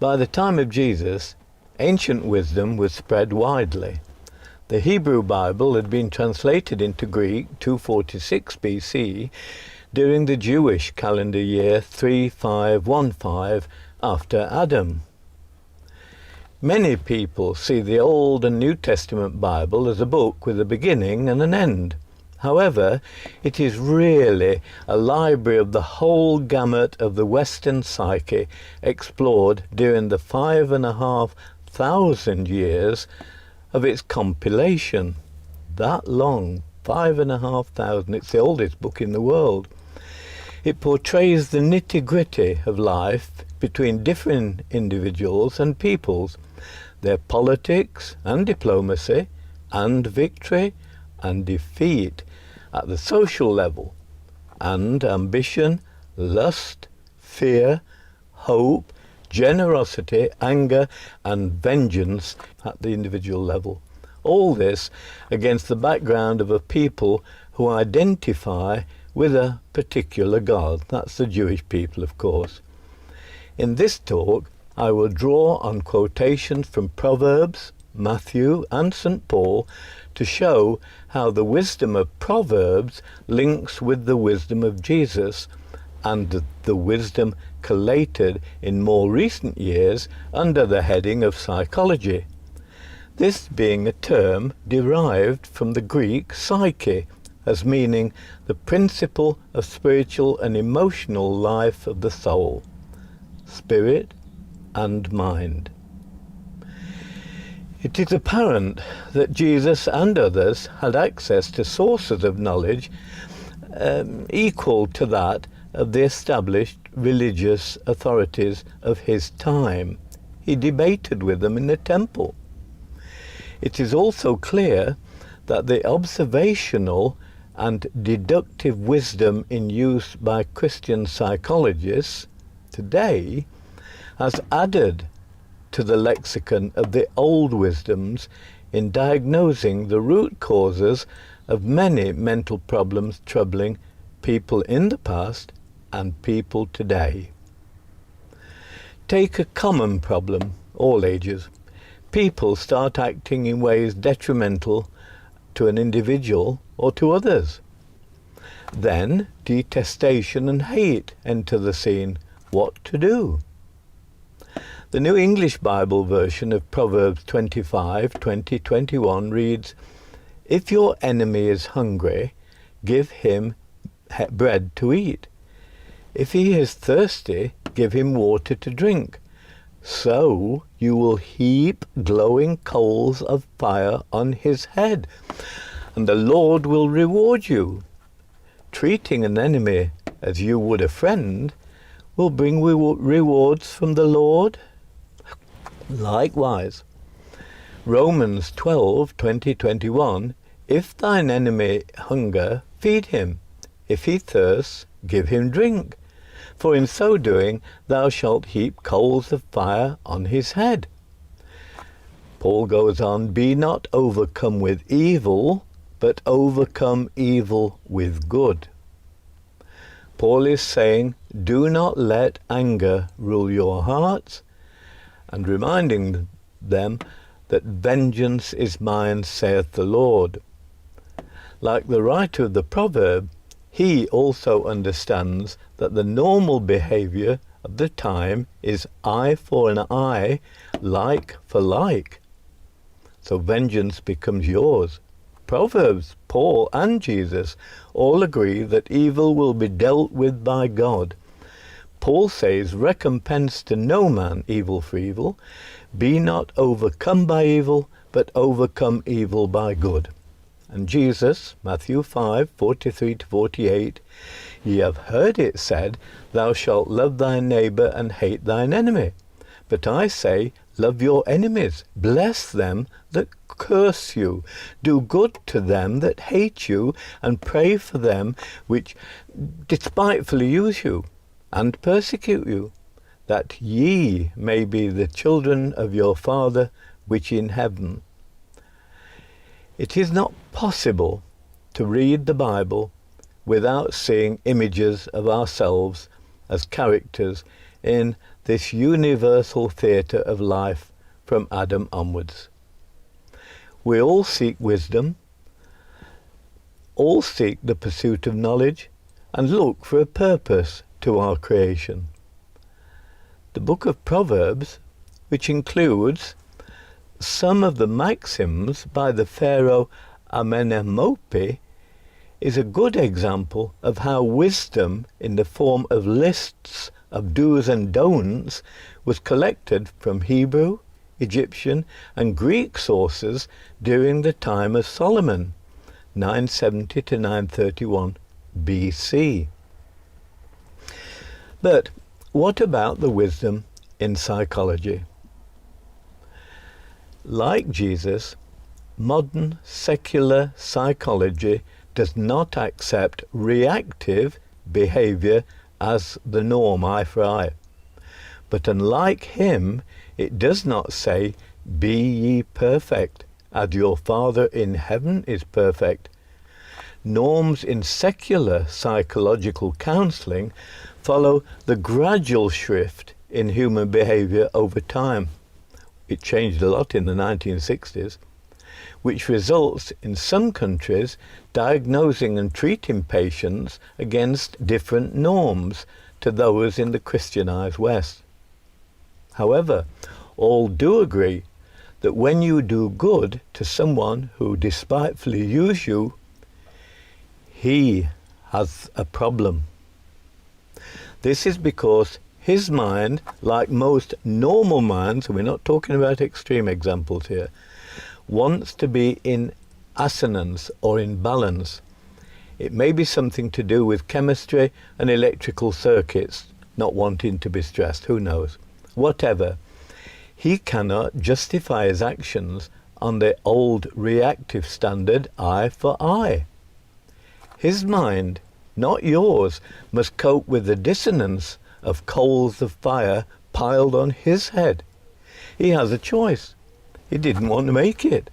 By the time of Jesus, ancient wisdom was spread widely. The Hebrew Bible had been translated into Greek 246 BC during the Jewish calendar year 3515 after Adam. Many people see the Old and New Testament Bible as a book with a beginning and an end. However, it is really a library of the whole gamut of the Western psyche explored during the 5,500 years of its compilation. That long, 5,500, it's the oldest book in the world. It portrays the nitty-gritty of life between different individuals and peoples, their politics and diplomacy, and victory and defeat at the social level, and ambition, lust, fear, hope, generosity, anger, and vengeance at the individual level. All this against the background of a people who identify with a particular God. That's the Jewish people, of course. In this talk, I will draw on quotations from Proverbs, Matthew, and St. Paul to show how the wisdom of Proverbs links with the wisdom of Jesus and the wisdom collated in more recent years under the heading of psychology. This being a term derived from the Greek psyche, as meaning the principle of spiritual and emotional life of the soul, spirit and mind. It is apparent that Jesus and others had access to sources of knowledge equal to that of the established religious authorities of his time. He debated with them in the temple. It is also clear that the observational and deductive wisdom in use by Christian psychologists today has added to the lexicon of the old wisdoms in diagnosing the root causes of many mental problems troubling people in the past and people today. Take a common problem, all ages. People start acting in ways detrimental to an individual or to others. Then detestation and hate enter the scene. What to do? The New English Bible version of Proverbs 25:20-21 reads, "If your enemy is hungry, give him bread to eat. If he is thirsty, give him water to drink. So you will heap glowing coals of fire on his head, and the Lord will reward you." Treating an enemy as you would a friend will bring rewards from the Lord. Likewise, Romans 12:20-21, "If thine enemy hunger, feed him. If he thirsts, give him drink. For in so doing thou shalt heap coals of fire on his head." Paul goes on, "Be not overcome with evil, but overcome evil with good." Paul is saying, do not let anger rule your hearts, and reminding them that vengeance is mine, saith the Lord. Like the writer of the proverb, he also understands that the normal behavior of the time is eye for an eye, like for like. So vengeance becomes yours. Proverbs, Paul, and Jesus all agree that evil will be dealt with by God. Paul says, "Recompense to no man evil for evil. Be not overcome by evil, but overcome evil by good." And Jesus, Matthew 5:43-48, "Ye have heard it said, Thou shalt love thy neighbour and hate thine enemy. But I say, love your enemies, bless them that curse you, do good to them that hate you, and pray for them which despitefully use you and persecute you, that ye may be the children of your Father which in heaven." It is not possible to read the Bible without seeing images of ourselves as characters in this universal theatre of life from Adam onwards. We all seek wisdom, all seek the pursuit of knowledge, and look for a purpose to our creation. The book of Proverbs, which includes some of the maxims by the pharaoh Amenemope, is a good example of how wisdom in the form of lists of do's and don'ts was collected from Hebrew, Egyptian and Greek sources during the time of Solomon, 970 to 931 BC. But what about the wisdom in psychology? Like Jesus, modern secular psychology does not accept reactive behavior as the norm, eye for eye. But unlike him, it does not say, "Be ye perfect, as your Father in heaven is perfect." Norms in secular psychological counselling follow the gradual shift in human behaviour over time. It changed a lot in the 1960s, which results in some countries diagnosing and treating patients against different norms to those in the Christianized West. However, all do agree that when you do good to someone who despitefully uses you, he has a problem. This is because his mind, like most normal minds, and we're not talking about extreme examples here, wants to be in assonance or in balance. It may be something to do with chemistry and electrical circuits, not wanting to be stressed, who knows. Whatever, he cannot justify his actions on the old reactive standard, eye for eye. His mind, not yours, must cope with the dissonance of coals of fire piled on his head. He has a choice. He didn't want to make it.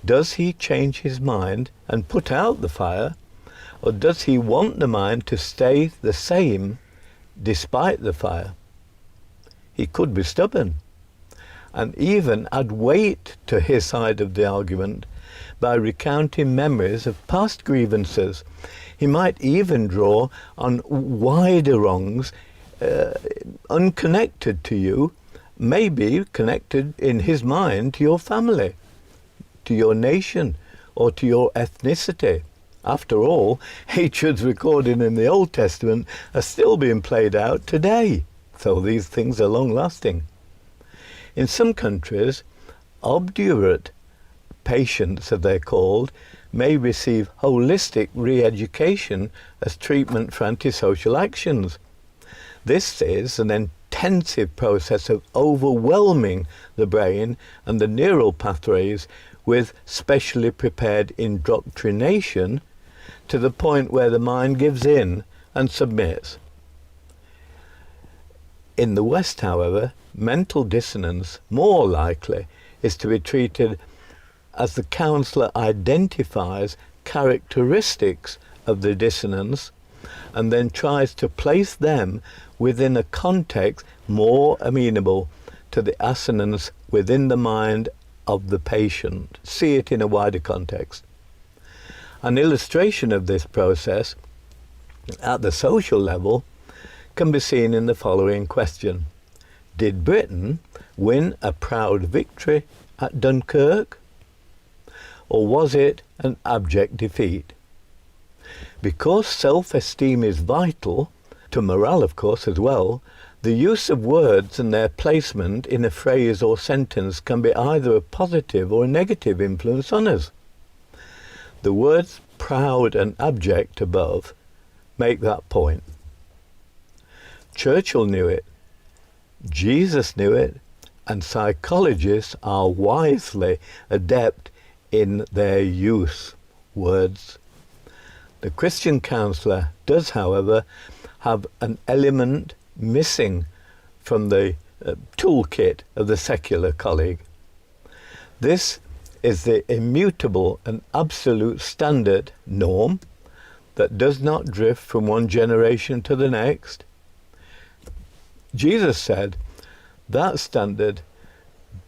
Does he change his mind and put out the fire, or does he want the mind to stay the same despite the fire? He could be stubborn and even add weight to his side of the argument by recounting memories of past grievances. He might even draw on wider wrongs unconnected to you, maybe connected in his mind to your family, to your nation, or to your ethnicity. After all, hatreds recorded in the Old Testament are still being played out today, so these things are long-lasting. In some countries, obdurate patients, as they're called, may receive holistic re-education as treatment for antisocial actions. This is an intensive process of overwhelming the brain and the neural pathways with specially prepared indoctrination to the point where the mind gives in and submits. In the West, however, mental dissonance more likely is to be treated as the counsellor identifies characteristics of the dissonance and then tries to place them within a context more amenable to the assonance within the mind of the patient. See it in a wider context. An illustration of this process at the social level can be seen in the following question. Did Britain win a proud victory at Dunkirk? Or was it an abject defeat? Because self-esteem is vital, to morale of course as well, the use of words and their placement in a phrase or sentence can be either a positive or a negative influence on us. The words proud and abject above make that point. Churchill knew it, Jesus knew it, and psychologists are wisely adept in their use words. The Christian counsellor does, however, have an element missing from the toolkit of the secular colleague. This is the immutable and absolute standard norm that does not drift from one generation to the next. Jesus said, that standard,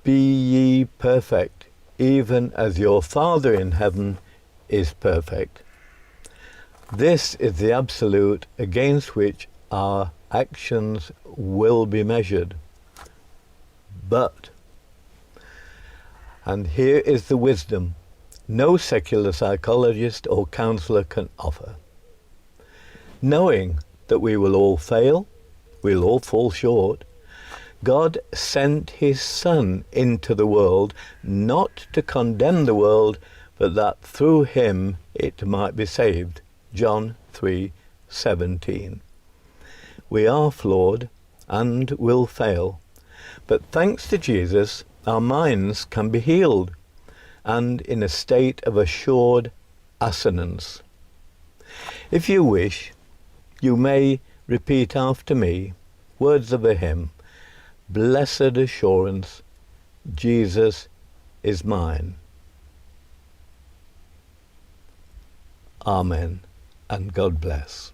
be ye perfect, even as your Father in heaven is perfect. This is the absolute against which our actions will be measured. But, and here is the wisdom no secular psychologist or counsellor can offer. Knowing that we will all fail, we'll all fall short, God sent his Son into the world, not to condemn the world, but that through him it might be saved. John 3:17. We are flawed and will fail, but thanks to Jesus, our minds can be healed and in a state of assured assonance. If you wish, you may repeat after me words of a hymn. Blessed assurance, Jesus is mine. Amen, and God bless.